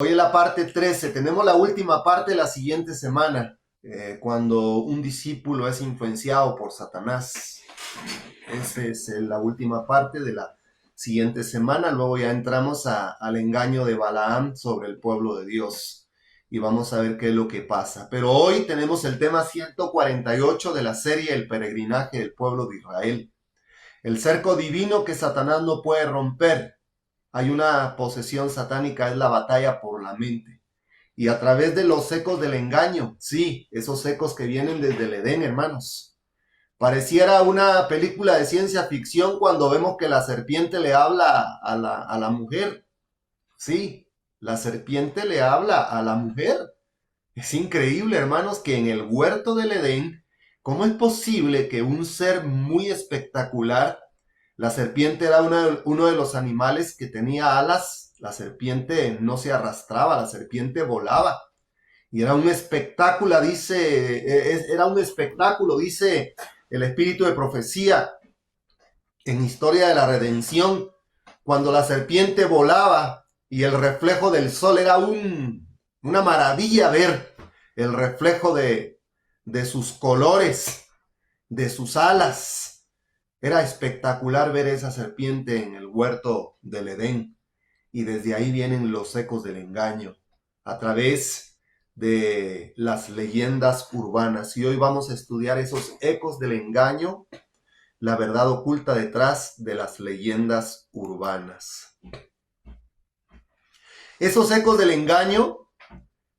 Hoy es la parte 13, tenemos la última parte de la siguiente semana, cuando un discípulo es influenciado por Satanás. Esa es la última parte de la siguiente semana, luego ya entramos al engaño de Balaam sobre el pueblo de Dios y vamos a ver qué es lo que pasa. Pero hoy tenemos el tema 148 de la serie El peregrinaje del pueblo de Israel. El cerco divino que Satanás no puede romper. Hay una posesión satánica, es la batalla por la mente. Y a través de los ecos del engaño, sí, esos ecos que vienen desde el Edén, hermanos. Pareciera una película de ciencia ficción cuando vemos que la serpiente le habla a la mujer. Sí, la serpiente le habla a la mujer. Es increíble, hermanos, que en el huerto del Edén, ¿cómo es posible que un ser muy espectacular, la serpiente era uno de los animales que tenía alas, la serpiente no se arrastraba, la serpiente volaba? Y era un espectáculo, era un espectáculo, dice el espíritu de profecía en Historia de la Redención, cuando la serpiente volaba y el reflejo del sol era una maravilla ver el reflejo de sus colores, de sus alas. Era espectacular ver esa serpiente en el huerto del Edén. Y desde ahí vienen los ecos del engaño, a través de las leyendas urbanas. Y hoy vamos a estudiar esos ecos del engaño, la verdad oculta detrás de las leyendas urbanas. Esos ecos del engaño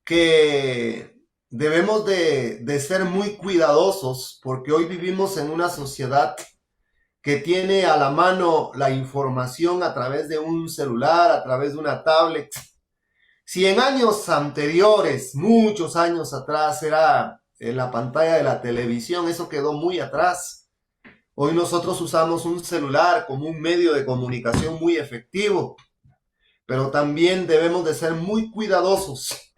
que debemos de ser muy cuidadosos, porque hoy vivimos en una sociedad que tiene a la mano la información a través de un celular, a través de una tablet. Si en años anteriores, muchos años atrás, era en la pantalla de la televisión, eso quedó muy atrás. Hoy nosotros usamos un celular como un medio de comunicación muy efectivo, pero también debemos de ser muy cuidadosos,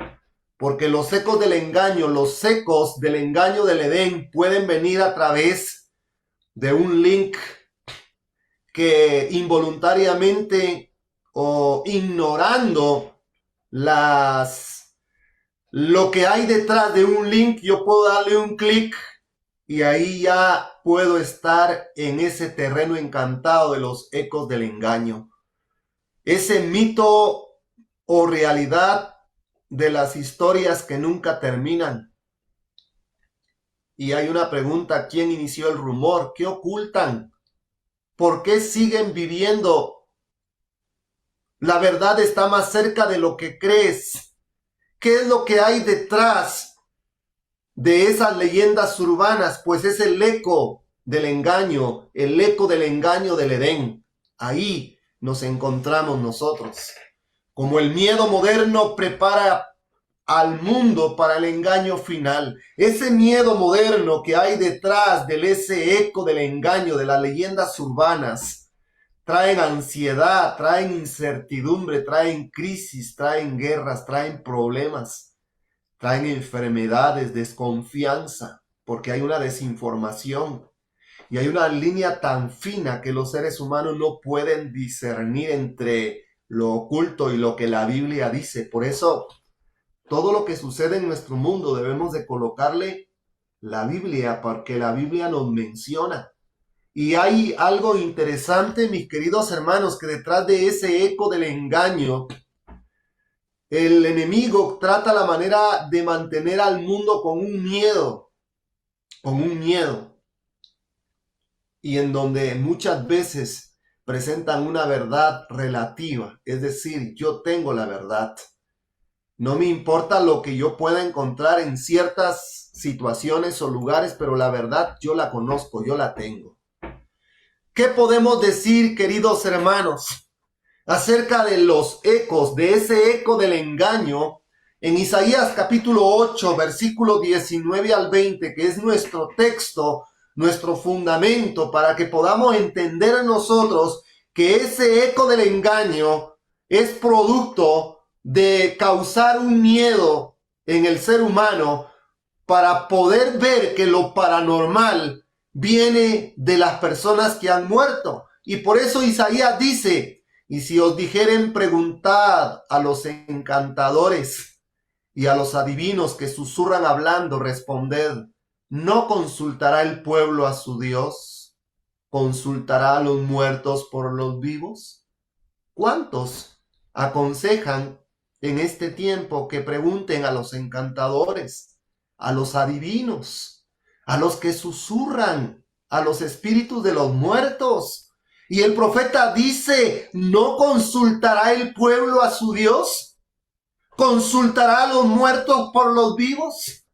porque los ecos del engaño del Edén pueden venir a través de un link que involuntariamente o ignorando lo que hay detrás de un link, yo puedo darle un clic y ahí ya puedo estar en ese terreno encantado de los ecos del engaño. Ese mito o realidad de las historias que nunca terminan. Y hay una pregunta: ¿quién inició el rumor? ¿Qué ocultan? ¿Por qué siguen viviendo? La verdad está más cerca de lo que crees. ¿Qué es lo que hay detrás de esas leyendas urbanas? Pues es el eco del engaño del Edén. Ahí nos encontramos nosotros. Como el miedo moderno prepara al mundo para el engaño final. Ese miedo moderno que hay detrás de ese eco del engaño, de las leyendas urbanas, traen ansiedad, traen incertidumbre, traen crisis, traen guerras, traen problemas, traen enfermedades, desconfianza, porque hay una desinformación y hay una línea tan fina que los seres humanos no pueden discernir entre lo oculto y lo que la Biblia dice. Por eso, todo lo que sucede en nuestro mundo debemos de colocarle la Biblia, porque la Biblia nos menciona. Y hay algo interesante, mis queridos hermanos, que detrás de ese eco del engaño, el enemigo trata la manera de mantener al mundo con un miedo, y en donde muchas veces presentan una verdad relativa, es decir, yo tengo la verdad. No me importa lo que yo pueda encontrar en ciertas situaciones o lugares, pero la verdad yo la conozco, yo la tengo. ¿Qué podemos decir, queridos hermanos, acerca de los ecos, de ese eco del engaño en Isaías capítulo 8, versículo 19 al 20, que es nuestro texto, nuestro fundamento, para que podamos entender a nosotros que ese eco del engaño es producto de causar un miedo en el ser humano para poder ver que lo paranormal viene de las personas que han muerto? Y por eso Isaías dice, Y si os dijeren, preguntad a los encantadores y a los adivinos que susurran hablando, responded, ¿no consultará el pueblo a su Dios? ¿Consultará a los muertos por los vivos? ¿Cuántos aconsejan en este tiempo que pregunten a los encantadores, a los adivinos, a los que susurran, a los espíritus de los muertos? Y el profeta dice, ¿no consultará el pueblo a su Dios? ¿Consultará a los muertos por los vivos?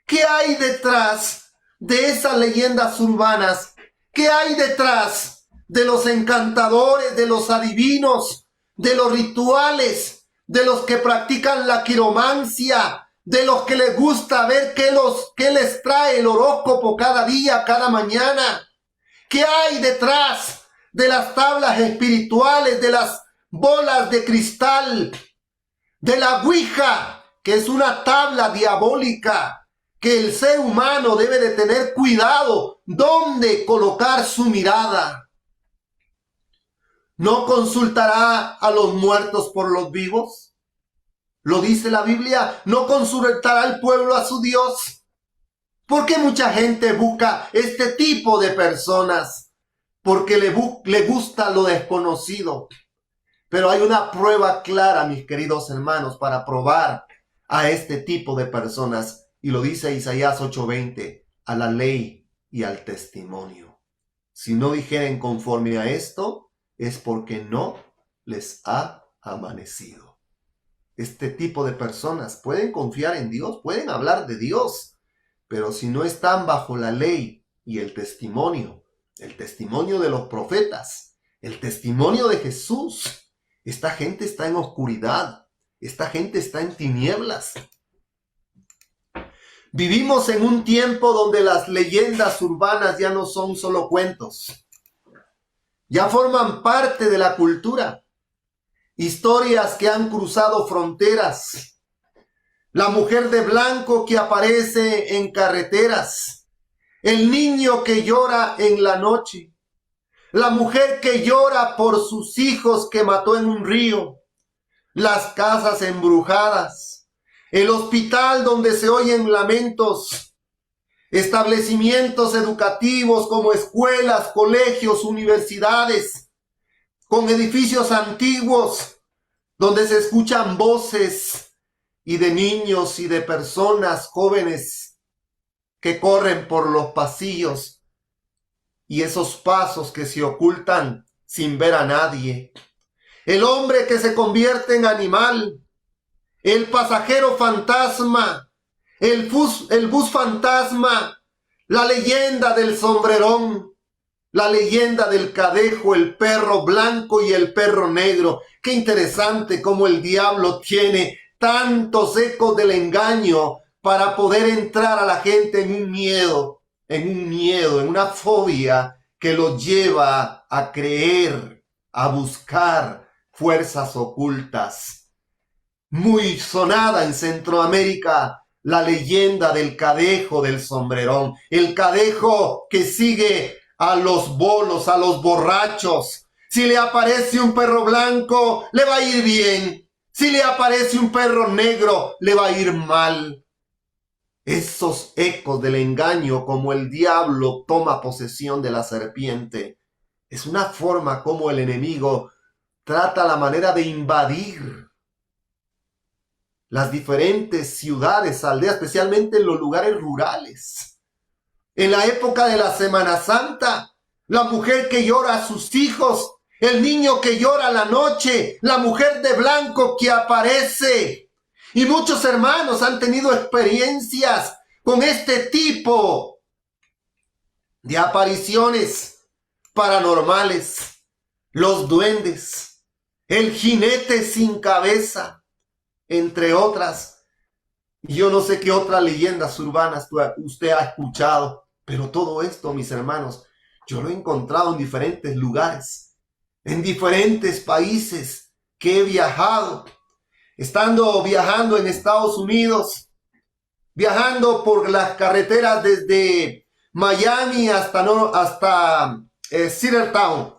¿Qué hay detrás de esas leyendas urbanas? ¿Qué hay detrás de los encantadores, de los adivinos, de los rituales, de los que practican la quiromancia, de los que les gusta ver qué les trae el horóscopo cada día, cada mañana? ¿Qué hay detrás de las tablas espirituales, de las bolas de cristal, de la ouija, que es una tabla diabólica que el ser humano debe de tener cuidado dónde colocar su mirada? ¿No consultará a los muertos por los vivos? Lo dice la Biblia. ¿No consultará el pueblo a su Dios? ¿Por qué mucha gente busca este tipo de personas? Porque le gusta lo desconocido. Pero hay una prueba clara, mis queridos hermanos, para probar a este tipo de personas. Y lo dice Isaías 8:20, a la ley y al testimonio. Si no dijeren conforme a esto, es porque no les ha amanecido. Este tipo de personas pueden confiar en Dios, pueden hablar de Dios, pero si no están bajo la ley y el testimonio de los profetas, el testimonio de Jesús, esta gente está en oscuridad, esta gente está en tinieblas. Vivimos en un tiempo donde las leyendas urbanas ya no son solo cuentos, ya forman parte de la cultura. Historias que han cruzado fronteras. La mujer de blanco que aparece en carreteras. El niño que llora en la noche. La mujer que llora por sus hijos que mató en un río. Las casas embrujadas. El hospital donde se oyen lamentos. Establecimientos educativos como escuelas, colegios, universidades, con edificios antiguos donde se escuchan voces y de niños y de personas jóvenes que corren por los pasillos y esos pasos que se ocultan sin ver a nadie. El hombre que se convierte en animal, el pasajero fantasma, el bus fantasma, la leyenda del sombrerón, la leyenda del cadejo, el perro blanco y el perro negro. Qué interesante cómo el diablo tiene tantos ecos del engaño para poder entrar a la gente en un miedo, en una fobia que los lleva a creer, a buscar fuerzas ocultas. Muy sonada en Centroamérica la leyenda del cadejo del sombrerón, el cadejo que sigue a los bolos, a los borrachos. Si le aparece un perro blanco, le va a ir bien. Si le aparece un perro negro, le va a ir mal. Esos ecos del engaño, como el diablo toma posesión de la serpiente, es una forma como el enemigo trata la manera de invadir las diferentes ciudades, aldeas, especialmente en los lugares rurales. En la época de la Semana Santa, la mujer que llora a sus hijos, el niño que llora a la noche, la mujer de blanco que aparece. Y muchos hermanos han tenido experiencias con este tipo de apariciones paranormales. Los duendes, el jinete sin cabeza, entre otras. Yo no sé qué otras leyendas urbanas usted ha escuchado, pero todo esto, mis hermanos, yo lo he encontrado en diferentes lugares, en diferentes países que he viajado. Estando viajando en Estados Unidos, viajando por las carreteras desde Miami hasta Cedartown,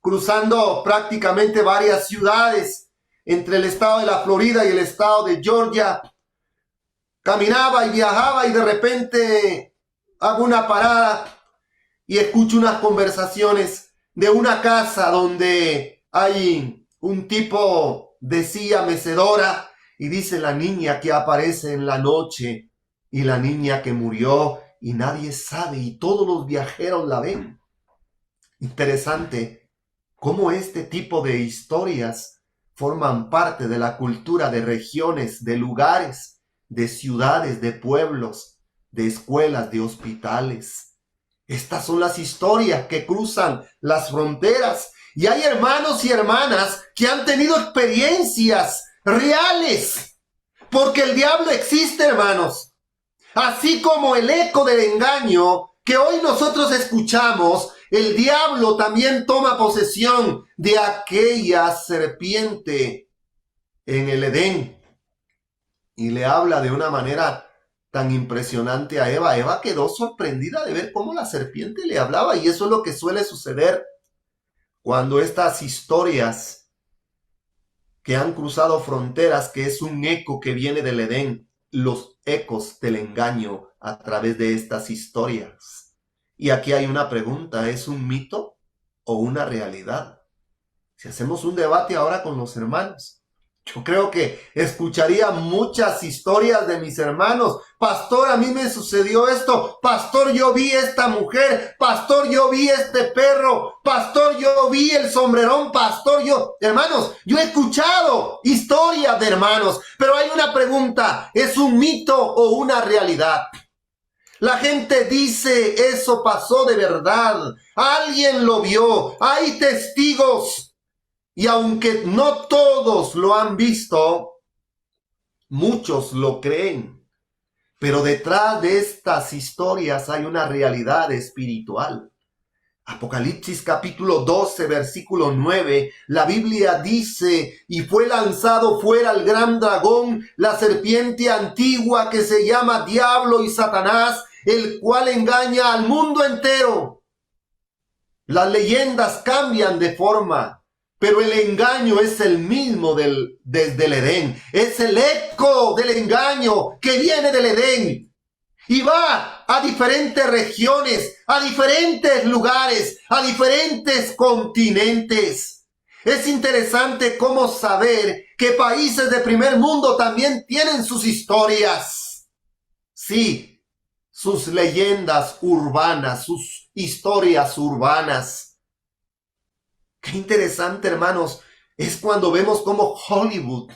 cruzando prácticamente varias ciudades entre el estado de la Florida y el estado de Georgia. Caminaba y viajaba y de repente hago una parada y escucho unas conversaciones de una casa donde hay un tipo de silla mecedora y dice la niña que aparece en la noche y la niña que murió y nadie sabe y todos los viajeros la ven. Interesante cómo este tipo de historias forman parte de la cultura de regiones, de lugares, de ciudades, de pueblos, de escuelas, de hospitales. Estas son las historias que cruzan las fronteras. Y hay hermanos y hermanas que han tenido experiencias reales. Porque el diablo existe, hermanos. Así como el eco del engaño que hoy nosotros escuchamos, el diablo también toma posesión de aquella serpiente en el Edén. Y le habla de una manera tan impresionante a Eva. Eva quedó sorprendida de ver cómo la serpiente le hablaba. Y eso es lo que suele suceder cuando estas historias que han cruzado fronteras, que es un eco que viene del Edén, los ecos del engaño a través de estas historias. Y aquí hay una pregunta, ¿es un mito o una realidad? Si hacemos un debate ahora con los hermanos, yo creo que escucharía muchas historias de mis hermanos. Pastor, a mí me sucedió esto. Pastor, yo vi esta mujer. Pastor, yo vi este perro. Pastor, yo vi el sombrerón. Pastor, Hermanos, yo he escuchado historias de hermanos. Pero hay una pregunta, ¿es un mito o una realidad? La gente dice, eso pasó de verdad. Alguien lo vio. Hay testigos. Y aunque no todos lo han visto, muchos lo creen. Pero detrás de estas historias hay una realidad espiritual. Apocalipsis capítulo 12, versículo 9, la Biblia dice, y fue lanzado fuera el gran dragón, la serpiente antigua que se llama Diablo y Satanás, el cual engaña al mundo entero. Las leyendas cambian de forma, pero el engaño es el mismo desde el Edén. Es el eco del engaño que viene del Edén. Y va a diferentes regiones, a diferentes lugares, a diferentes continentes. Es interesante cómo saber que países de primer mundo también tienen sus historias. Sí, sus leyendas urbanas, sus historias urbanas. Qué interesante, hermanos, es cuando vemos cómo Hollywood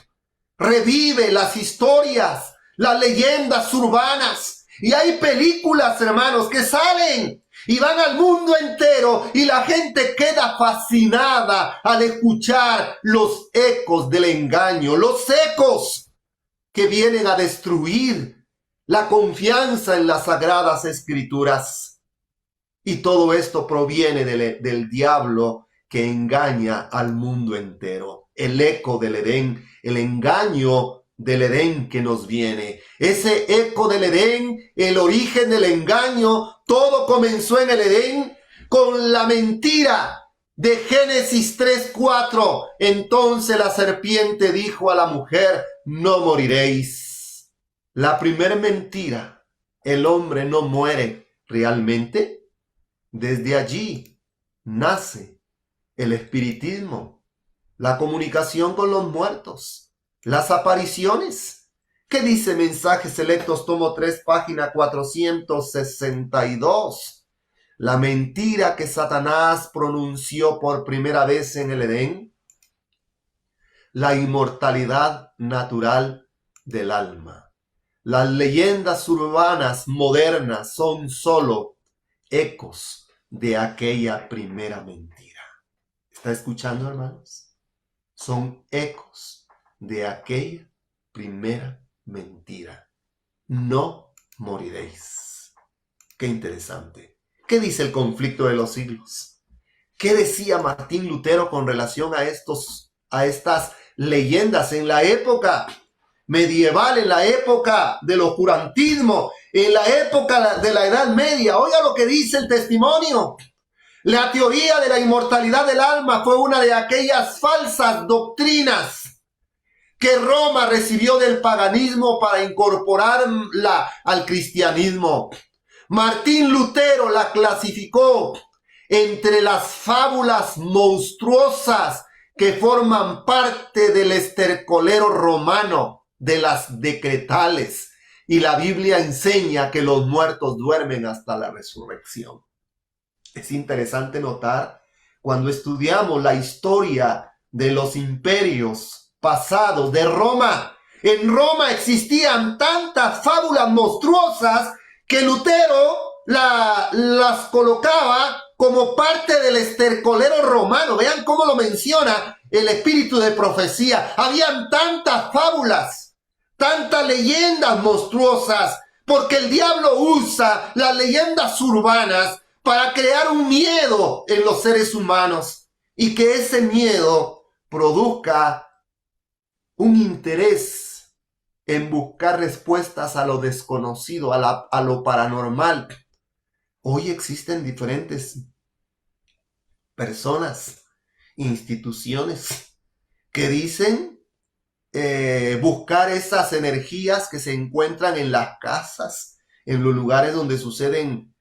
revive las historias, las leyendas urbanas. Y hay películas, hermanos, que salen y van al mundo entero y la gente queda fascinada al escuchar los ecos del engaño, los ecos que vienen a destruir la confianza en las sagradas escrituras. Y todo esto proviene del diablo que engaña al mundo entero. El eco del Edén, el engaño del Edén que nos viene. Ese eco del Edén, el origen del engaño, todo comenzó en el Edén con la mentira de Génesis 3:4. Entonces la serpiente dijo a la mujer, no moriréis. La primera mentira, el hombre no muere realmente. Desde allí nace el espiritismo, la comunicación con los muertos, las apariciones. ¿Qué dice Mensajes Selectos, tomo 3, página 462? La mentira que Satanás pronunció por primera vez en el Edén. La inmortalidad natural del alma. Las leyendas urbanas modernas son solo ecos de aquella primera mentira. ¿Está escuchando, hermanos? Son ecos de aquella primera mentira. No moriréis. Qué interesante. ¿Qué dice el conflicto de los siglos? ¿Qué decía Martín Lutero con relación a estas leyendas en la época medieval, en la época del oscurantismo, en la época de la Edad Media? Oiga lo que dice el testimonio. La teoría de la inmortalidad del alma fue una de aquellas falsas doctrinas que Roma recibió del paganismo para incorporarla al cristianismo. Martín Lutero la clasificó entre las fábulas monstruosas que forman parte del estercolero romano, de las decretales, y la Biblia enseña que los muertos duermen hasta la resurrección. Es interesante notar cuando estudiamos la historia de los imperios pasados de Roma. En Roma existían tantas fábulas monstruosas que Lutero las colocaba como parte del estercolero romano. Vean cómo lo menciona el espíritu de profecía. Habían tantas fábulas, tantas leyendas monstruosas, porque el diablo usa las leyendas urbanas para crear un miedo en los seres humanos y que ese miedo produzca un interés en buscar respuestas a lo desconocido, a lo paranormal. Hoy existen diferentes personas, instituciones que dicen buscar esas energías que se encuentran en las casas, en los lugares donde suceden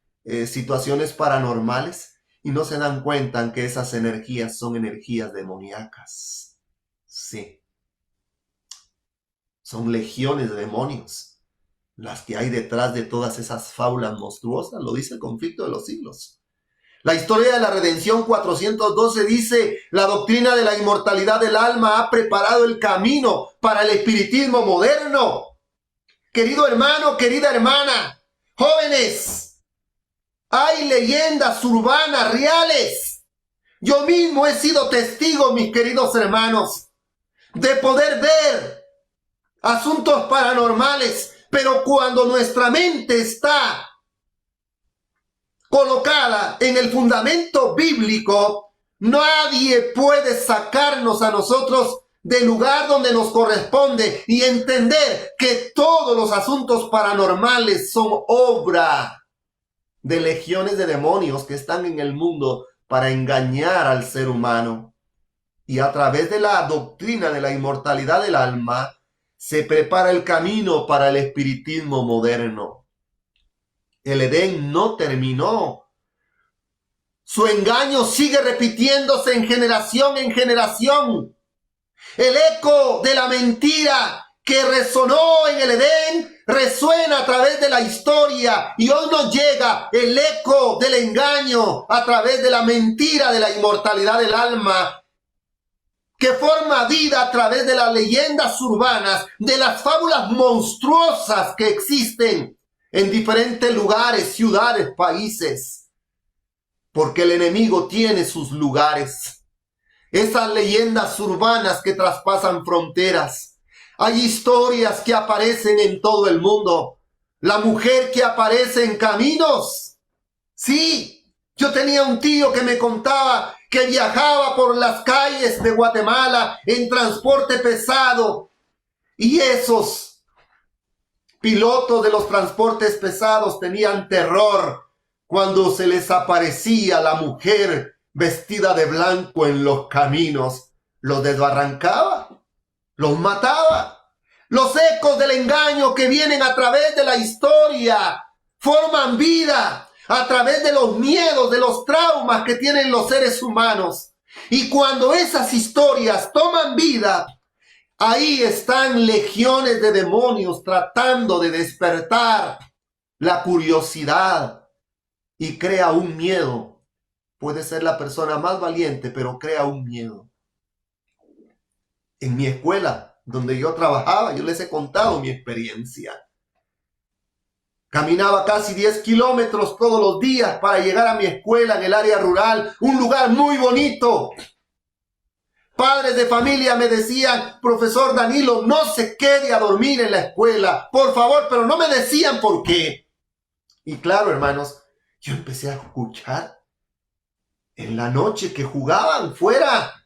situaciones paranormales, y no se dan cuenta que esas energías son energías demoníacas. Sí. Son legiones de demonios las que hay detrás de todas esas fábulas monstruosas, lo dice el conflicto de los siglos. La historia de la redención 412 dice: la doctrina de la inmortalidad del alma ha preparado el camino para el espiritismo moderno. Querido hermano, querida hermana, jóvenes, hay leyendas urbanas reales. Yo mismo he sido testigo, mis queridos hermanos, de poder ver asuntos paranormales, pero cuando nuestra mente está colocada en el fundamento bíblico, nadie puede sacarnos a nosotros del lugar donde nos corresponde y entender que todos los asuntos paranormales son obra de legiones de demonios que están en el mundo para engañar al ser humano. Y a través de la doctrina de la inmortalidad del alma se prepara el camino para el espiritismo moderno. El Edén no terminó. Su engaño sigue repitiéndose en generación. El eco de la mentira que resonó en el Edén resuena a través de la historia, y hoy nos llega el eco del engaño a través de la mentira de la inmortalidad del alma, que forma vida a través de las leyendas urbanas, de las fábulas monstruosas que existen en diferentes lugares, ciudades, países, porque el enemigo tiene sus lugares. Esas leyendas urbanas que traspasan fronteras. Hay historias que aparecen en todo el mundo. La mujer que aparece en caminos. Sí, yo tenía un tío que me contaba que viajaba por las calles de Guatemala en transporte pesado. Y esos pilotos de los transportes pesados tenían terror cuando se les aparecía la mujer vestida de blanco en los caminos. Los desbarrancaba, los mataba. Los ecos del engaño que vienen a través de la historia forman vida a través de los miedos, de los traumas que tienen los seres humanos. Y cuando esas historias toman vida, ahí están legiones de demonios tratando de despertar la curiosidad y crea un miedo. Puede ser la persona más valiente, pero crea un miedo. En mi escuela, donde yo trabajaba, yo les he contado mi experiencia. Caminaba casi 10 kilómetros todos los días para llegar a mi escuela en el área rural, un lugar muy bonito. Padres de familia me decían: profesor Danilo, no se quede a dormir en la escuela, por favor, pero no me decían por qué. Y claro, hermanos, yo empecé a escuchar en la noche que jugaban fuera.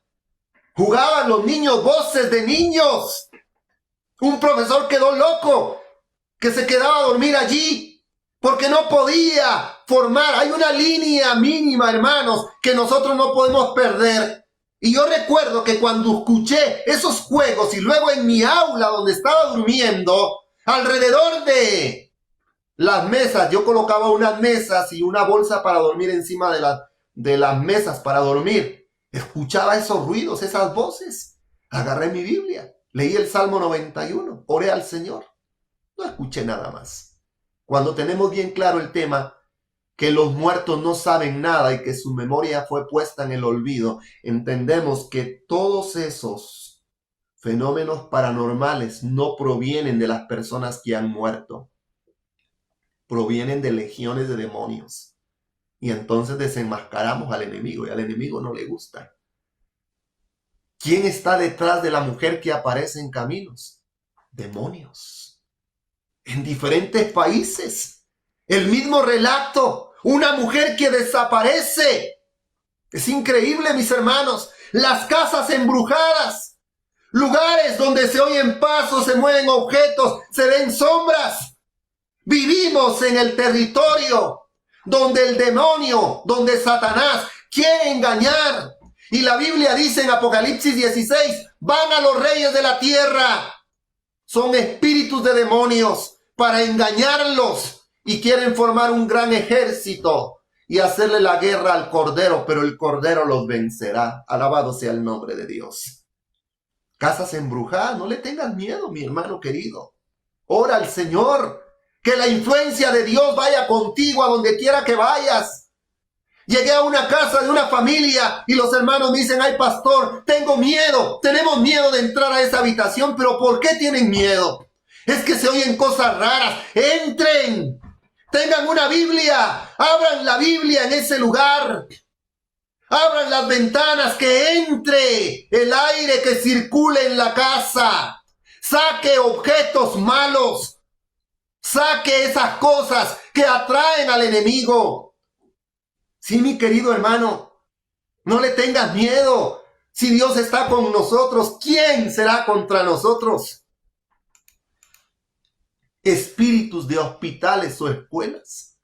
Jugaban los niños, voces de niños. Un profesor quedó loco, que se quedaba a dormir allí porque no podía formar. Hay una línea mínima, hermanos, que nosotros no podemos perder. Y yo recuerdo que cuando escuché esos juegos y luego en mi aula donde estaba durmiendo, alrededor de las mesas, yo colocaba unas mesas y una bolsa para dormir encima de las mesas para dormir. Escuchaba esos ruidos, esas voces. Agarré mi Biblia, leí el Salmo 91, oré al Señor. No escuché nada más. Cuando tenemos bien claro el tema, que los muertos no saben nada y que su memoria fue puesta en el olvido, entendemos que todos esos fenómenos paranormales no provienen de las personas que han muerto. Provienen de legiones de demonios. Y entonces desenmascaramos al enemigo y al enemigo no le gusta. ¿Quién está detrás de la mujer que aparece en caminos? Demonios. En diferentes países. El mismo relato. Una mujer que desaparece. Es increíble, mis hermanos. Las casas embrujadas. Lugares donde se oyen pasos, se mueven objetos, se ven sombras. Vivimos en el territorio donde el demonio, donde Satanás quiere engañar. Y la Biblia dice en Apocalipsis 16, van a los reyes de la tierra. Son espíritus de demonios para engañarlos y quieren formar un gran ejército y hacerle la guerra al Cordero, pero el Cordero los vencerá. Alabado sea el nombre de Dios. Casas embrujadas, no le tengas miedo, mi hermano querido. Ora al Señor, que la influencia de Dios vaya contigo a donde quiera que vayas. Llegué a una casa de una familia y los hermanos me dicen, ay pastor, tengo miedo, tenemos miedo de entrar a esa habitación, pero ¿por qué tienen miedo? Es que se oyen cosas raras. Entren, tengan una Biblia, abran la Biblia en ese lugar. Abran las ventanas, que entre el aire, que circule en la casa. Saque objetos malos. Saque esas cosas que atraen al enemigo. Sí, mi querido hermano, no le tengas miedo. Si Dios está con nosotros, ¿quién será contra nosotros? Espíritus de hospitales o escuelas.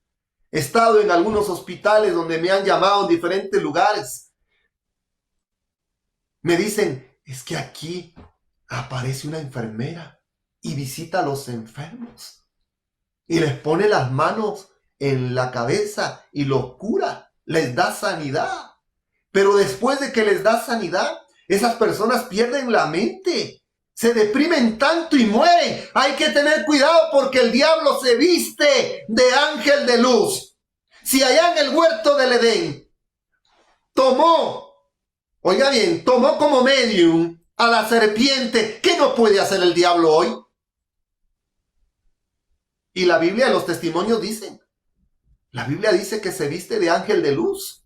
He estado en algunos hospitales donde me han llamado en diferentes lugares. Me dicen, es que aquí aparece una enfermera y visita a los enfermos. Y les pone las manos en la cabeza y los cura. Les da sanidad. Pero después de que les da sanidad, esas personas pierden la mente. Se deprimen tanto y mueren. Hay que tener cuidado porque el diablo se viste de ángel de luz. Si allá en el huerto del Edén tomó como medium a la serpiente, ¿qué no puede hacer el diablo hoy? Y la Biblia, los testimonios dicen, la Biblia dice que se viste de ángel de luz.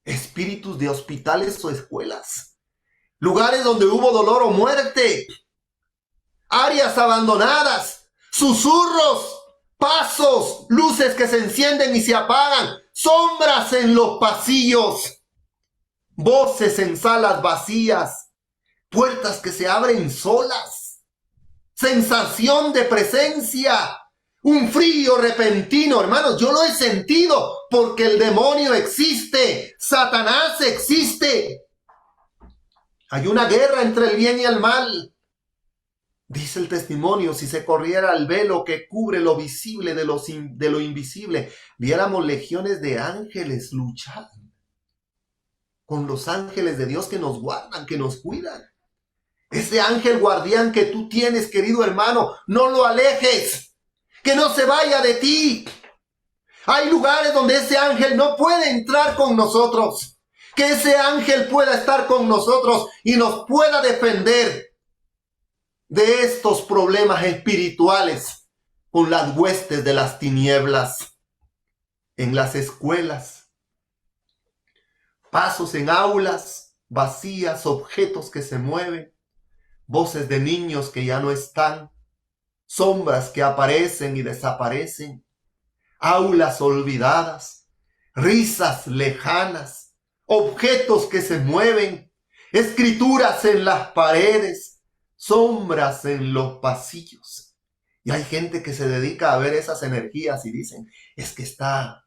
Espíritus de hospitales o escuelas. Lugares donde hubo dolor o muerte. Áreas abandonadas. Susurros. Pasos. Luces que se encienden y se apagan. Sombras en los pasillos. Voces en salas vacías. Puertas que se abren solas. Sensación de presencia. Un frío repentino, hermanos. Yo lo he sentido porque el demonio existe. Satanás existe. Hay una guerra entre el bien y el mal. Dice el testimonio, si se corriera el velo que cubre lo visible de lo invisible, viéramos legiones de ángeles luchar con los ángeles de Dios que nos guardan, que nos cuidan. Ese ángel guardián que tú tienes, querido hermano, no lo alejes, que no se vaya de ti. Hay lugares donde ese ángel no puede entrar con nosotros. Que ese ángel pueda estar con nosotros y nos pueda defender de estos problemas espirituales con las huestes de las tinieblas. En las escuelas, pasos en aulas vacías, objetos que se mueven, voces de niños que ya no están, sombras que aparecen y desaparecen, aulas olvidadas, risas lejanas, objetos que se mueven, escrituras en las paredes, sombras en los pasillos. Y hay gente que se dedica a ver esas energías y dicen, es que está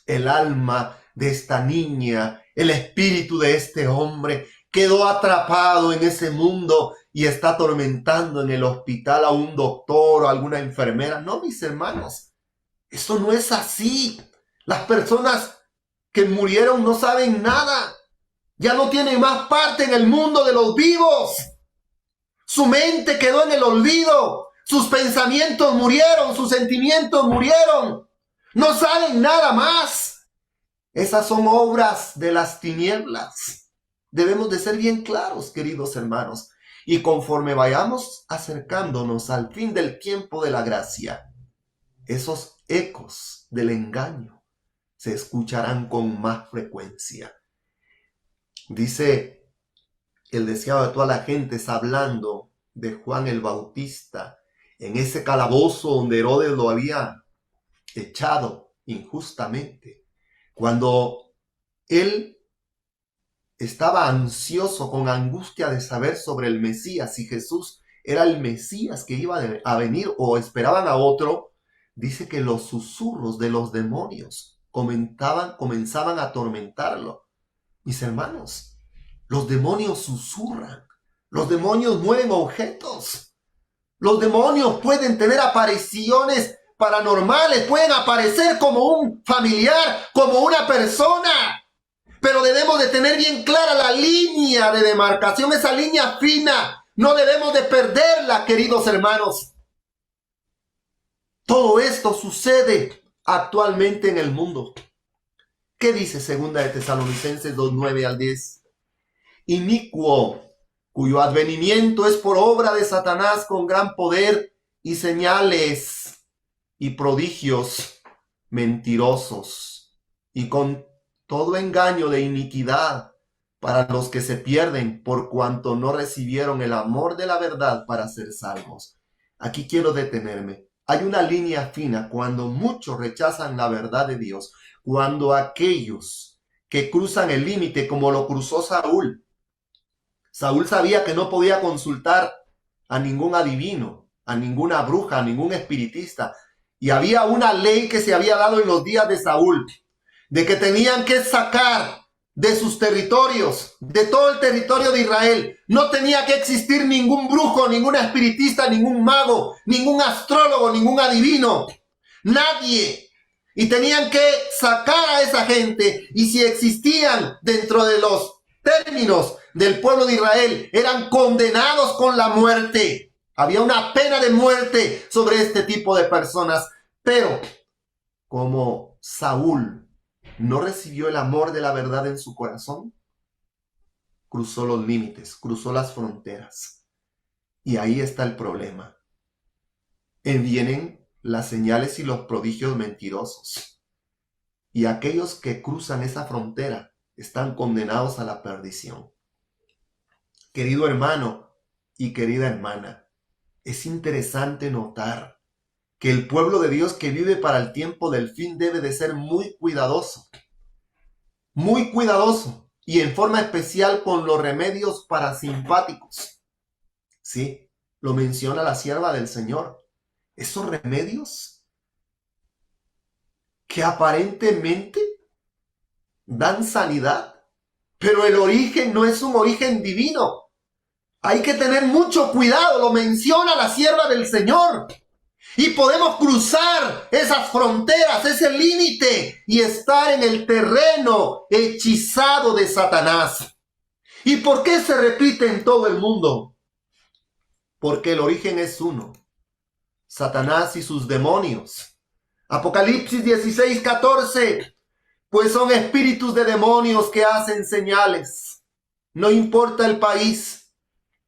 el alma de esta niña, el espíritu de este hombre, quedó atrapado en ese mundo y está atormentando en el hospital a un doctor o a alguna enfermera. No, mis hermanos, eso no es así. Las personas que murieron no saben nada. Ya no tienen más parte en el mundo de los vivos. Su mente quedó en el olvido. Sus pensamientos murieron, sus sentimientos murieron. No saben nada más. Esas son obras de las tinieblas. Debemos de ser bien claros, queridos hermanos. Y conforme vayamos acercándonos al fin del tiempo de la gracia, esos ecos del engaño se escucharán con más frecuencia. Dice el deseado de toda la gente, está hablando de Juan el Bautista en ese calabozo donde Herodes lo había echado injustamente. Cuando él estaba ansioso, con angustia de saber sobre el Mesías, si Jesús era el Mesías que iba a venir o esperaban a otro, dice que los susurros de los demonios comenzaban a atormentarlo. Mis hermanos, los demonios susurran, los demonios mueven objetos, los demonios pueden tener apariciones paranormales, pueden aparecer como un familiar, como una persona, pero debemos de tener bien clara la línea de demarcación, esa línea fina, no debemos de perderla, queridos hermanos. Todo esto sucede actualmente en el mundo. ¿Qué dice segunda de Tesalonicenses 2:9 al 10? Inicuo, cuyo advenimiento es por obra de Satanás con gran poder y señales y prodigios mentirosos y con todo engaño de iniquidad para los que se pierden por cuanto no recibieron el amor de la verdad para ser salvos. Aquí quiero detenerme. Hay una línea fina cuando muchos rechazan la verdad de Dios, cuando aquellos que cruzan el límite como lo cruzó Saúl. Saúl sabía que no podía consultar a ningún adivino, a ninguna bruja, a ningún espiritista. Y había una ley que se había dado en los días de Saúl, de que tenían que sacar de sus territorios, de todo el territorio de Israel. No tenía que existir ningún brujo, ningún espiritista, ningún mago, ningún astrólogo, ningún adivino. Nadie. Y tenían que sacar a esa gente. Y si existían dentro de los términos del pueblo de Israel, eran condenados con la muerte. Había una pena de muerte sobre este tipo de personas. Pero como Saúl no recibió el amor de la verdad en su corazón, cruzó los límites, cruzó las fronteras. Y ahí está el problema. Vienen las señales y los prodigios mentirosos. Y aquellos que cruzan esa frontera están condenados a la perdición. Querido hermano y querida hermana, es interesante notar que el pueblo de Dios que vive para el tiempo del fin debe de ser muy cuidadoso y en forma especial con los remedios parasimpáticos. Sí, lo menciona la sierva del Señor. Esos remedios que aparentemente dan sanidad, pero el origen no es un origen divino. Hay que tener mucho cuidado, lo menciona la sierva del Señor. Y podemos cruzar esas fronteras, ese límite, y estar en el terreno hechizado de Satanás. ¿Y por qué se repite en todo el mundo? Porque el origen es uno: Satanás y sus demonios. Apocalipsis 16:14. Pues son espíritus de demonios que hacen señales. No importa el país,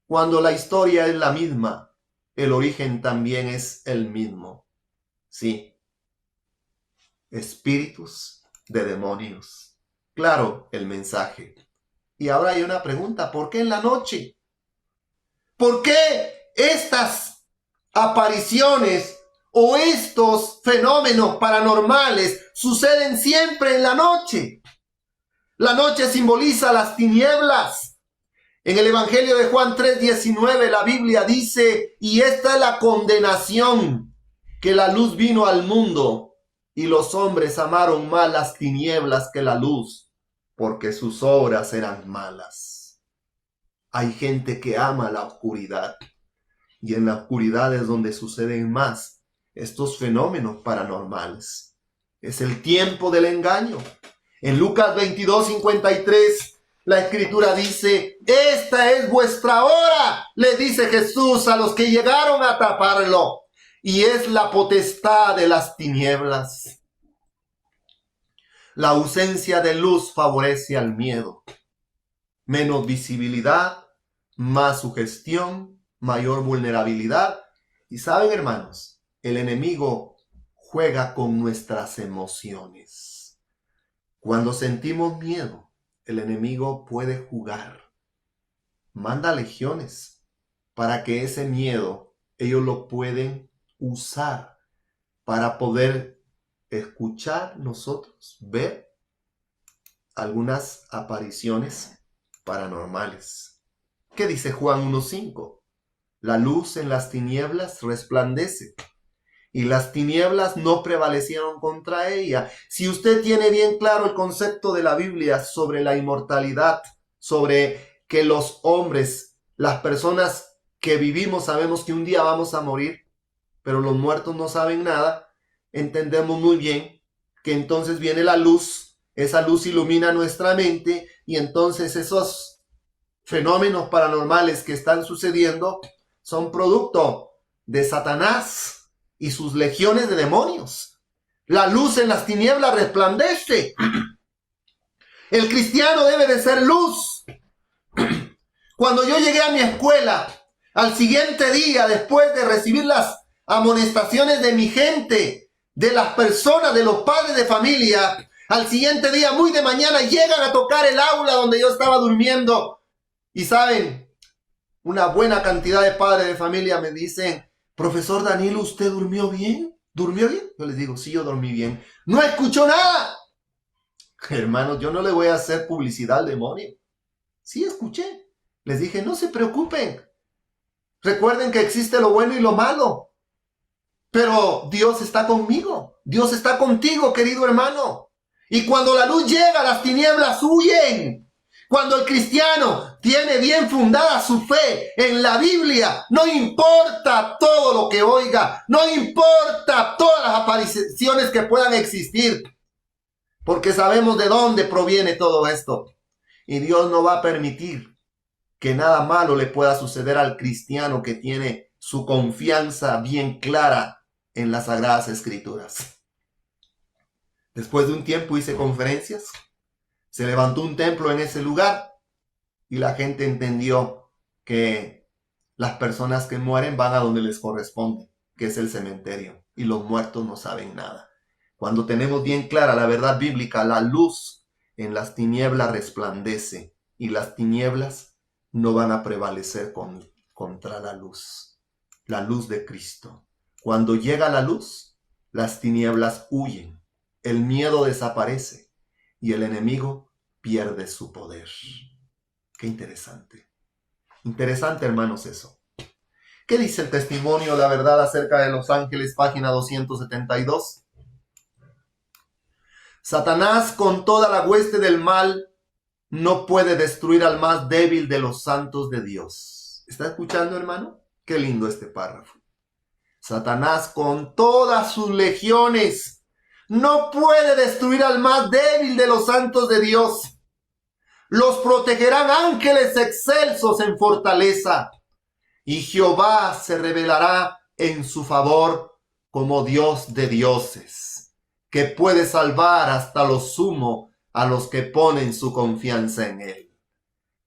cuando la historia es la misma, el origen también es el mismo. Sí, espíritus de demonios. Claro, el mensaje. Y ahora hay una pregunta: ¿por qué en la noche? ¿Por qué estas apariciones o estos fenómenos paranormales suceden siempre en la noche? La noche simboliza las tinieblas. En el Evangelio de Juan 3:19 la Biblia dice, y esta es la condenación, que la luz vino al mundo y los hombres amaron más las tinieblas que la luz, porque sus obras eran malas. Hay gente que ama la oscuridad y en la oscuridad es donde suceden más estos fenómenos paranormales. Es el tiempo del engaño. En Lucas 22:53 la escritura dice, esta es vuestra hora, le dice Jesús a los que llegaron a taparlo, y es la potestad de las tinieblas. La ausencia de luz favorece al miedo. Menos visibilidad, más sugestión, mayor vulnerabilidad. Y saben, hermanos, el enemigo juega con nuestras emociones. Cuando sentimos miedo, el enemigo puede jugar. Manda legiones para que ese miedo ellos lo pueden usar para poder escuchar nosotros, ver algunas apariciones paranormales. ¿Qué dice Juan 1:5? La luz en las tinieblas resplandece y las tinieblas no prevalecieron contra ella. Si usted tiene bien claro el concepto de la Biblia sobre la inmortalidad, sobre que los hombres, las personas que vivimos, sabemos que un día vamos a morir, pero los muertos no saben nada, entendemos muy bien que entonces viene la luz, esa luz ilumina nuestra mente y entonces esos fenómenos paranormales que están sucediendo son producto de Satanás y sus legiones de demonios. La luz en las tinieblas resplandece. El cristiano debe de ser luz. Cuando yo llegué a mi escuela, al siguiente día, después de recibir las amonestaciones de mi gente, de las personas, de los padres de familia, al siguiente día, muy de mañana, llegan a tocar el aula donde yo estaba durmiendo. Y saben, una buena cantidad de padres de familia me dicen, profesor Danilo, ¿usted durmió bien? ¿Durmió bien? Yo les digo, sí, yo dormí bien. No escuchó nada. Hermanos, yo no le voy a hacer publicidad al demonio. Sí, escuché. Les dije, no se preocupen. Recuerden que existe lo bueno y lo malo. Pero Dios está conmigo. Dios está contigo, querido hermano. Y cuando la luz llega, las tinieblas huyen. Cuando el cristiano tiene bien fundada su fe en la Biblia, no importa todo lo que oiga, no importa todas las apariciones que puedan existir, porque sabemos de dónde proviene todo esto. Y Dios no va a permitir que nada malo le pueda suceder al cristiano que tiene su confianza bien clara en las Sagradas Escrituras. Después de un tiempo hice conferencias. Se levantó un templo en ese lugar y la gente entendió que las personas que mueren van a donde les corresponde, que es el cementerio, y los muertos no saben nada. Cuando tenemos bien clara la verdad bíblica, la luz en las tinieblas resplandece y las tinieblas no van a prevalecer contra la luz de Cristo. Cuando llega la luz, las tinieblas huyen, el miedo desaparece y el enemigo pierde su poder. Qué interesante. Interesante, hermanos, eso. ¿Qué dice el testimonio, la verdad acerca de los ángeles, página 272? Satanás, con toda la hueste del mal, no puede destruir al más débil de los santos de Dios. ¿Está escuchando, hermano? Qué lindo este párrafo. Satanás, con todas sus legiones, no puede destruir al más débil de los santos de Dios. Los protegerán ángeles excelsos en fortaleza, y Jehová se revelará en su favor como Dios de dioses, que puede salvar hasta lo sumo a los que ponen su confianza en él.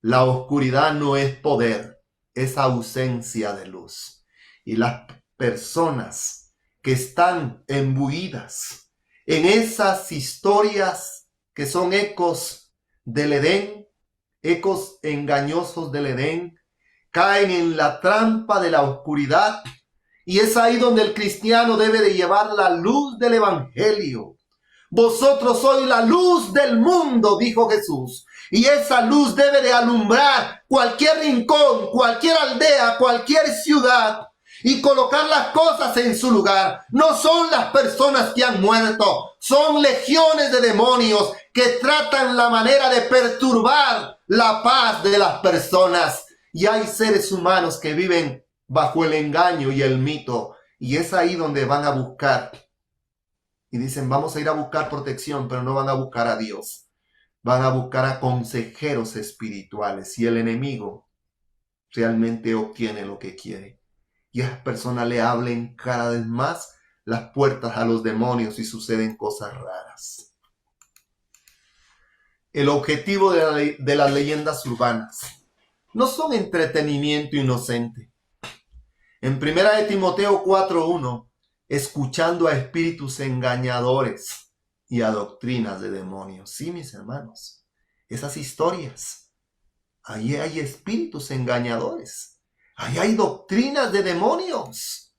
La oscuridad no es poder, es ausencia de luz. Y las personas que están embuidas en esas historias que son ecos del Edén, ecos engañosos del Edén, caen en la trampa de la oscuridad, y es ahí donde el cristiano debe de llevar la luz del evangelio, Vosotros sois la luz del mundo, dijo Jesús. Y esa luz debe de alumbrar cualquier rincón, cualquier aldea, cualquier ciudad y colocar las cosas en su lugar. No son las personas que han muerto, son legiones de demonios que tratan la manera de perturbar la paz de las personas. Y hay seres humanos que viven bajo el engaño y el mito. Y es ahí donde van a buscar. Y dicen, vamos a ir a buscar protección, pero no van a buscar a Dios. Van a buscar a consejeros espirituales. Y el enemigo realmente obtiene lo que quiere. Y a esas personas le abren cada vez más las puertas a los demonios y suceden cosas raras. El objetivo de las leyendas urbanas no son entretenimiento inocente. En 1 Timoteo 4:1, escuchando a espíritus engañadores y a doctrinas de demonios. Sí, mis hermanos, esas historias, ahí hay espíritus engañadores. Ahí hay doctrinas de demonios.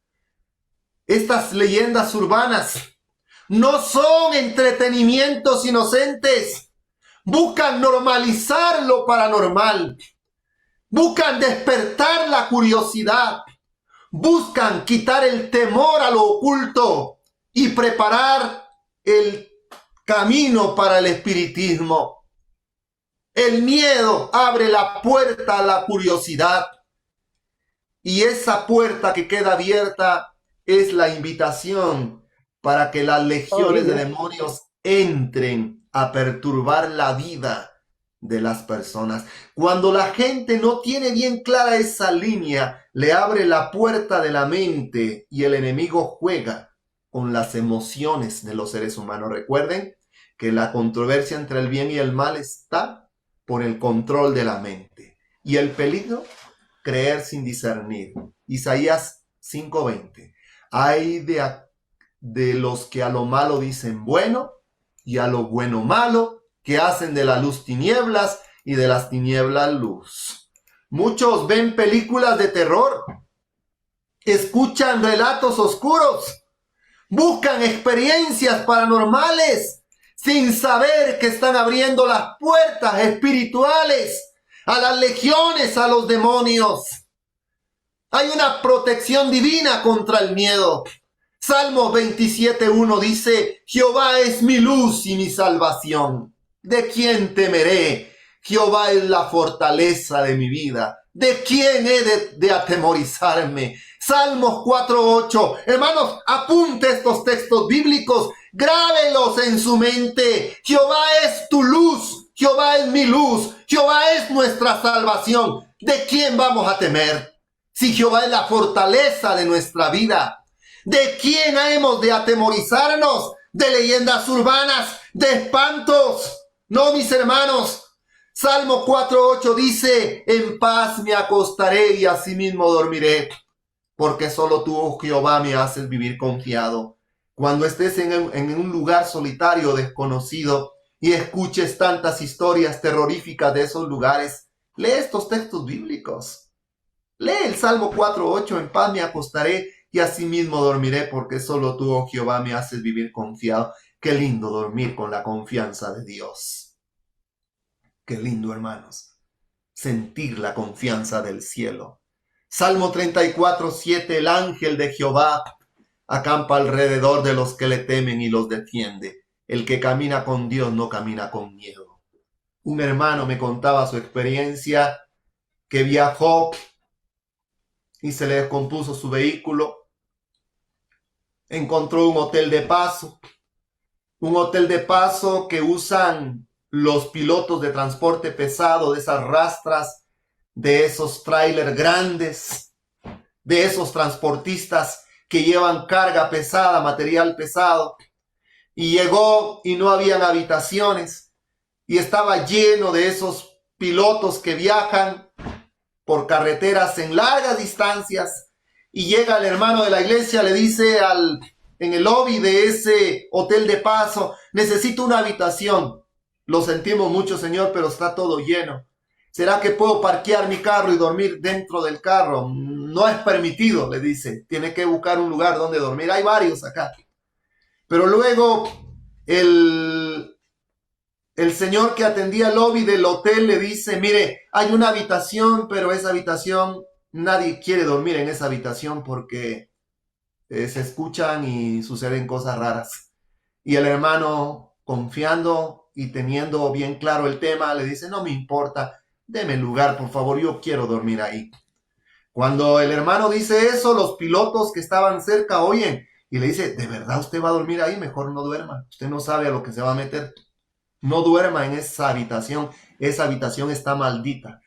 Estas leyendas urbanas no son entretenimientos inocentes. Buscan normalizar lo paranormal. Buscan despertar la curiosidad. Buscan quitar el temor a lo oculto y preparar el camino para el espiritismo. El miedo abre la puerta a la curiosidad. Y esa puerta que queda abierta es la invitación para que las legiones de demonios entren a perturbar la vida de las personas. Cuando la gente no tiene bien clara esa línea, le abre la puerta de la mente y el enemigo juega con las emociones de los seres humanos. Recuerden que la controversia entre el bien y el mal está por el control de la mente. Y el peligro, creer sin discernir. Isaías 5:20. Hay de los que a lo malo dicen bueno y a lo bueno malo, que hacen de la luz tinieblas y de las tinieblas luz. Muchos ven películas de terror, escuchan relatos oscuros, buscan experiencias paranormales sin saber que están abriendo las puertas espirituales a las legiones, a los demonios. Hay una protección divina contra el miedo. Salmos 27:1 dice, Jehová es mi luz y mi salvación. ¿De quién temeré? Jehová es la fortaleza de mi vida. ¿De quién he de atemorizarme? Salmos 4:8. Hermanos, apunte estos textos bíblicos, grábelos en su mente. Jehová es tu luz, Jehová es mi luz, Jehová es nuestra salvación. ¿De quién vamos a temer? Si Jehová es la fortaleza de nuestra vida. ¿De quién hemos de atemorizarnos? De leyendas urbanas, de espantos. No, mis hermanos. Salmo 4:8 dice, en paz me acostaré y asimismo dormiré, porque solo tú, oh Jehová, me haces vivir confiado. Cuando estés en un lugar solitario, desconocido, y escuches tantas historias terroríficas de esos lugares, lee estos textos bíblicos. Lee el Salmo 4:8, en paz me acostaré y asimismo dormiré, porque solo tú, oh Jehová, me haces vivir confiado. Qué lindo dormir con la confianza de Dios. Qué lindo, hermanos, sentir la confianza del cielo. Salmo 34:7, el ángel de Jehová acampa alrededor de los que le temen y los defiende. El que camina con Dios no camina con miedo. Un hermano me contaba su experiencia, que viajó y se le descompuso su vehículo. Encontró un hotel de paso que usan los pilotos de transporte pesado, de esas rastras, de esos trailers grandes, de esos transportistas que llevan carga pesada, material pesado. Y llegó y no habían habitaciones y estaba lleno de esos pilotos que viajan por carreteras en largas distancias. Y llega el hermano de la iglesia, le dice en el lobby de ese hotel de paso, necesito una habitación. Lo sentimos mucho, señor, pero está todo lleno. ¿Será que puedo parquear mi carro y dormir dentro del carro? No es permitido, le dice. Tiene que buscar un lugar donde dormir. Hay varios acá. Pero luego El señor que atendía el lobby del hotel le dice, mire, hay una habitación, pero esa habitación, nadie quiere dormir en esa habitación porque se escuchan y suceden cosas raras. Y el hermano, confiando y teniendo bien claro el tema, le dice, no me importa, deme el lugar, por favor, yo quiero dormir ahí. Cuando el hermano dice eso, los pilotos que estaban cerca oyen y le dice, ¿de verdad usted va a dormir ahí? Mejor no duerma, usted no sabe a lo que se va a meter. No duerma en esa habitación está maldita.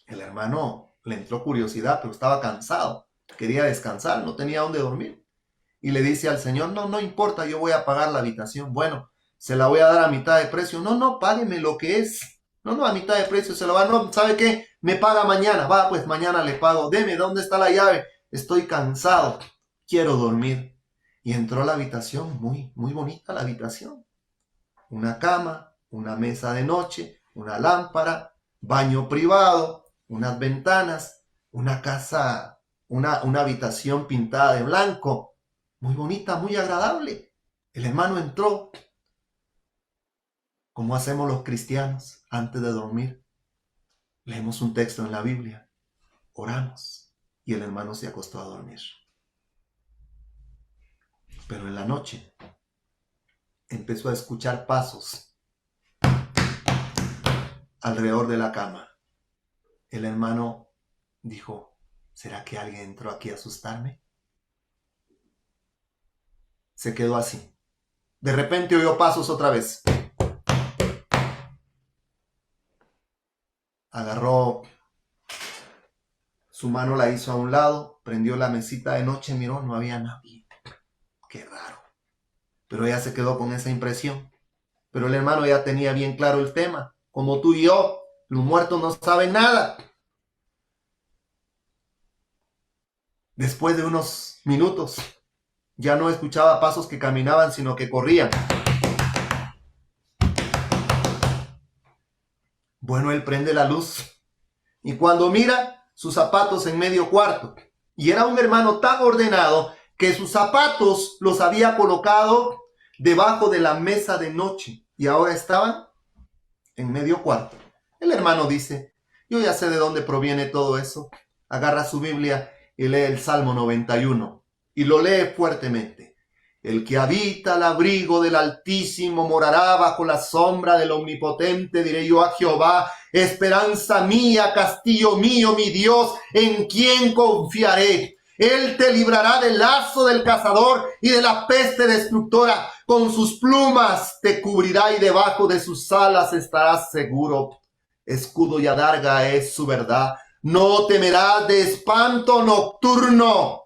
El hermano le entró curiosidad, pero estaba cansado, quería descansar, no tenía dónde dormir. Y le dice al señor, no importa, yo voy a pagar la habitación. Bueno, se la voy a dar a mitad de precio. No, págueme lo que es. No, a mitad de precio se lo va. No, ¿sabe qué? Me paga mañana. Va, pues mañana le pago. Deme, ¿dónde está la llave? Estoy cansado, quiero dormir. Y entró a la habitación, muy bonita la habitación. Una cama, una mesa de noche, una lámpara, baño privado, unas ventanas, una casa, una habitación pintada de blanco. Muy bonita, muy agradable. El hermano entró. ¿Cómo hacemos los cristianos antes de dormir? Leemos un texto en la Biblia, oramos y el hermano se acostó a dormir. Pero en la noche empezó a escuchar pasos alrededor de la cama. El hermano dijo, ¿será que alguien entró aquí a asustarme? Se quedó así. De repente oyó pasos otra vez. Agarró su mano, la hizo a un lado, prendió la mesita de noche, miró, no había nadie. Qué raro. Pero ella se quedó con esa impresión. Pero el hermano ya tenía bien claro el tema. Como tú y yo, los muertos no saben nada. Después de unos minutos, ya no escuchaba pasos que caminaban, sino que corrían. Bueno, él prende la luz y cuando mira, sus zapatos en medio cuarto. Y era un hermano tan ordenado que sus zapatos los había colocado debajo de la mesa de noche y ahora estaban en medio cuarto. El hermano dice, yo ya sé de dónde proviene todo eso. Agarra su Biblia y lee el Salmo 91 y lo lee fuertemente. El que habita al abrigo del Altísimo morará bajo la sombra del Omnipotente. Diré yo a Jehová, esperanza mía, castillo mío, mi Dios, en quien confiaré. Él te librará del lazo del cazador y de la peste destructora. Con sus plumas te cubrirá y debajo de sus alas estarás seguro. Escudo y adarga es su verdad. No temerás de espanto nocturno,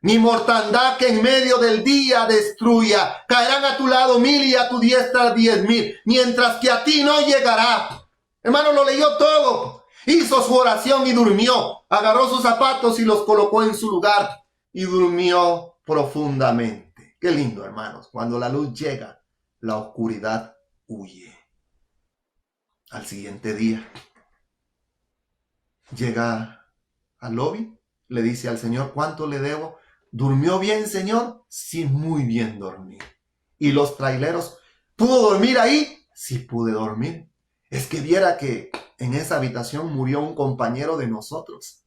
ni mortandad que en medio del día destruya. Caerán a tu lado 1000 y a tu diestra 10,000, mientras que a ti no llegará. Hermano, lo leyó todo. Hizo su oración y durmió. Agarró sus zapatos y los colocó en su lugar y durmió profundamente. Qué lindo, hermanos. Cuando la luz llega, la oscuridad huye. Al siguiente día, llega al lobby, le dice al Señor, ¿cuánto le debo? ¿Durmió bien, Señor? Sí, muy bien dormí. ¿Y los traileros? ¿Pudo dormir ahí? Sí, pude dormir. Es que viera que en esa habitación murió un compañero de nosotros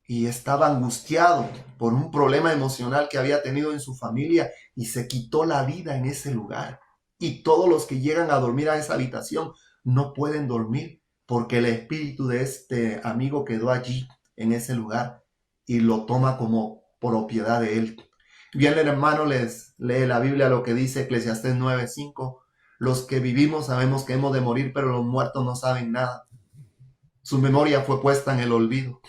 y estaba angustiado por un problema emocional que había tenido en su familia y se quitó la vida en ese lugar. Y todos los que llegan a dormir a esa habitación no pueden dormir porque el espíritu de este amigo quedó allí en ese lugar y lo toma como propiedad de él. Bien, el hermano les lee la Biblia, lo que dice Eclesiastés 9:5. Los que vivimos sabemos que hemos de morir, pero los muertos no saben nada. Su memoria fue puesta en el olvido.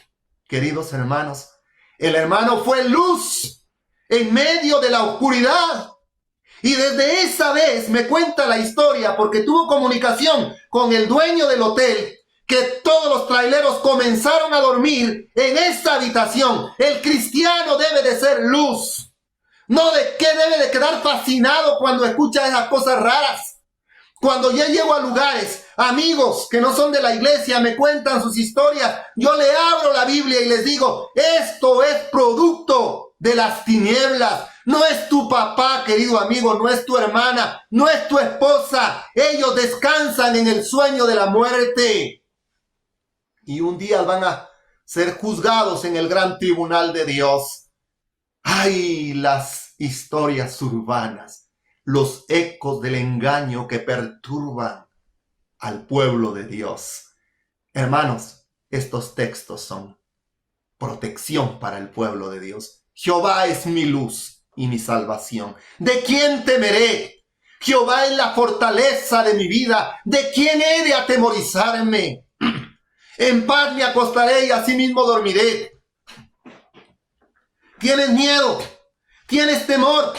Queridos hermanos, el hermano fue luz en medio de la oscuridad. Y desde esa vez me cuenta la historia, porque tuvo comunicación con el dueño del hotel, que todos los traileros comenzaron a dormir en esa habitación. El cristiano debe de ser luz. No de qué debe de quedar fascinado cuando escucha esas cosas raras. Cuando yo llego a lugares, amigos que no son de la iglesia me cuentan sus historias, yo le abro la Biblia y les digo, esto es producto de las tinieblas. No es tu papá, querido amigo, no es tu hermana, no es tu esposa. Ellos descansan en el sueño de la muerte. Y un día van a ser juzgados en el gran tribunal de Dios. ¡Ay! Las historias urbanas, los ecos del engaño que perturban al pueblo de Dios. Hermanos, estos textos son protección para el pueblo de Dios. Jehová es mi luz y mi salvación. ¿De quién temeré? Jehová es la fortaleza de mi vida. ¿De quién he de atemorizarme? En paz me acostaré y asimismo dormiré. ¿Tienes miedo? ¿Tienes temor?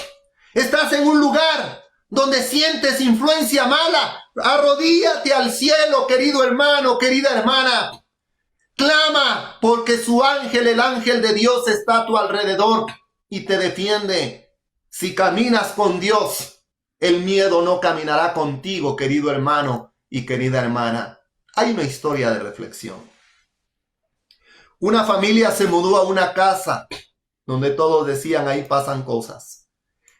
¿Estás en un lugar donde sientes influencia mala? Arrodíllate al cielo, querido hermano, querida hermana. Clama, porque su ángel, el ángel de Dios, está a tu alrededor y te defiende. Si caminas con Dios, el miedo no caminará contigo, querido hermano y querida hermana. Hay una historia de reflexión. Una familia se mudó a una casa donde todos decían, ahí pasan cosas.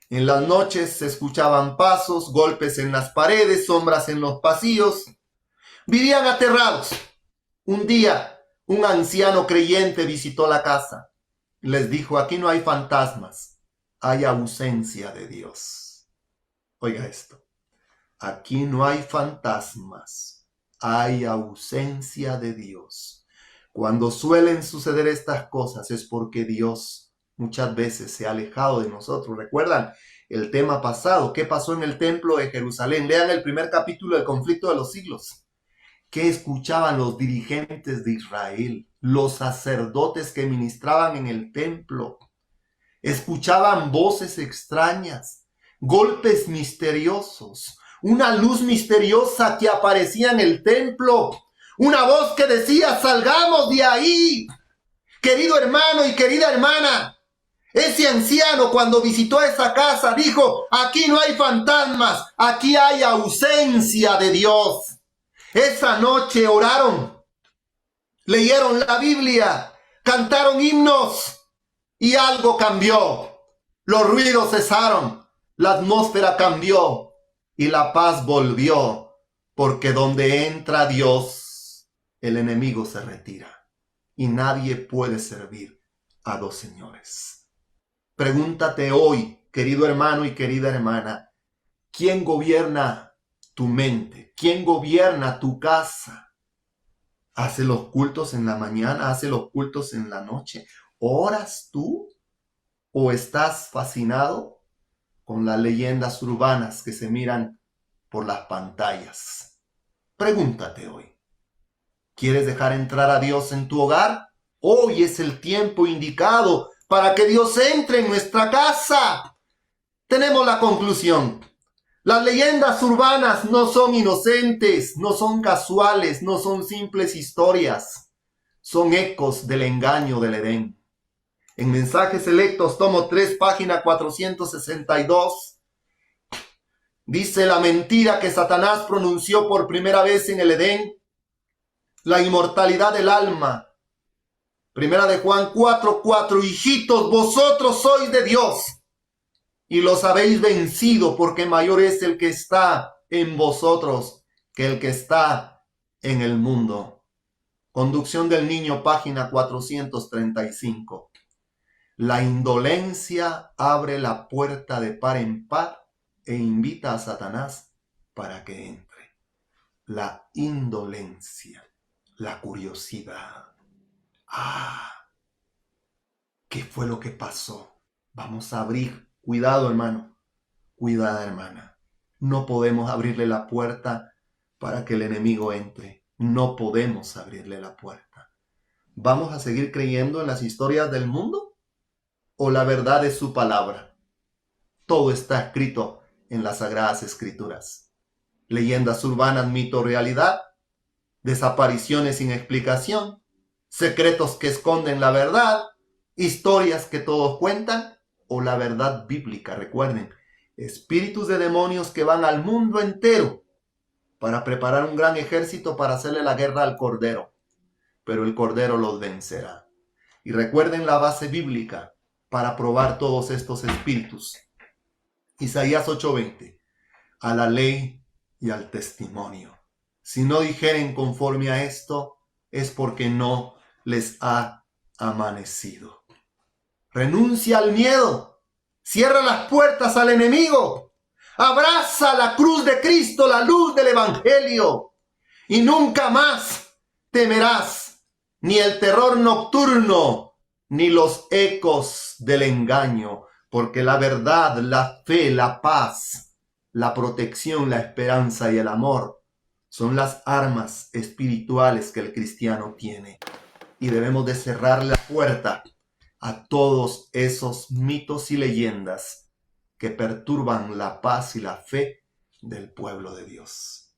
En las noches se escuchaban pasos, golpes en las paredes, sombras en los pasillos. Vivían aterrados. Un día, un anciano creyente visitó la casa. Les dijo, aquí no hay fantasmas, hay ausencia de Dios. Oiga esto, aquí no hay fantasmas, hay ausencia de Dios. Cuando suelen suceder estas cosas es porque Dios muchas veces se ha alejado de nosotros. ¿Recuerdan el tema pasado? ¿Qué pasó en el templo de Jerusalén? Lean el primer capítulo del conflicto de los siglos. ¿Qué escuchaban los dirigentes de Israel? Los sacerdotes que ministraban en el templo. Escuchaban voces extrañas, golpes misteriosos, una luz misteriosa que aparecía en el templo, una voz que decía, salgamos de ahí. Querido hermano y querida hermana, ese anciano cuando visitó esa casa dijo, aquí no hay fantasmas, aquí hay ausencia de Dios. Esa noche oraron, leyeron la Biblia, cantaron himnos y algo cambió. Los ruidos cesaron, la atmósfera cambió y la paz volvió, porque donde entra Dios, el enemigo se retira y nadie puede servir a dos señores. Pregúntate hoy, querido hermano y querida hermana, ¿quién gobierna tu mente? ¿Quién gobierna tu casa? ¿Hace los cultos en la mañana? ¿Hace los cultos en la noche? ¿Oras tú? ¿O estás fascinado con las leyendas urbanas que se miran por las pantallas? Pregúntate hoy. ¿Quieres dejar entrar a Dios en tu hogar? Hoy es el tiempo indicado para que Dios entre en nuestra casa. Tenemos la conclusión. Las leyendas urbanas no son inocentes, no son casuales, no son simples historias. Son ecos del engaño del Edén. En Mensajes Selectos, tomo 3, página 462, dice la mentira que Satanás pronunció por primera vez en el Edén, la inmortalidad del alma. Primera de Juan 4:4, hijitos, vosotros sois de Dios y los habéis vencido, porque mayor es el que está en vosotros que el que está en el mundo. Conducción del Niño, página 435. La indolencia abre la puerta de par en par e invita a Satanás para que entre. La indolencia, la curiosidad. ¿Qué fue lo que pasó? Vamos a abrir. Cuidado, hermano. Cuidada, hermana. No podemos abrirle la puerta para que el enemigo entre. No podemos abrirle la puerta. ¿Vamos a seguir creyendo en las historias del mundo? ¿O la verdad es su palabra? Todo está escrito en las Sagradas Escrituras. Leyendas urbanas, mito, realidad. Desapariciones sin explicación. Secretos que esconden la verdad. Historias que todos cuentan. O la verdad bíblica. Recuerden, espíritus de demonios que van al mundo entero para preparar un gran ejército para hacerle la guerra al Cordero. Pero el Cordero los vencerá. Y recuerden la base bíblica. para probar todos estos espíritus. Isaías 8:20. A la ley y al testimonio. Si no dijeren conforme a esto, es porque no les ha amanecido. Renuncia al miedo. Cierra las puertas al enemigo. Abraza la cruz de Cristo, la luz del Evangelio. Y nunca más temerás ni el terror nocturno, ni los ecos del engaño, porque la verdad, la fe, la paz, la protección, la esperanza y el amor son las armas espirituales que el cristiano tiene. Y debemos de cerrar la puerta a todos esos mitos y leyendas que perturban la paz y la fe del pueblo de Dios.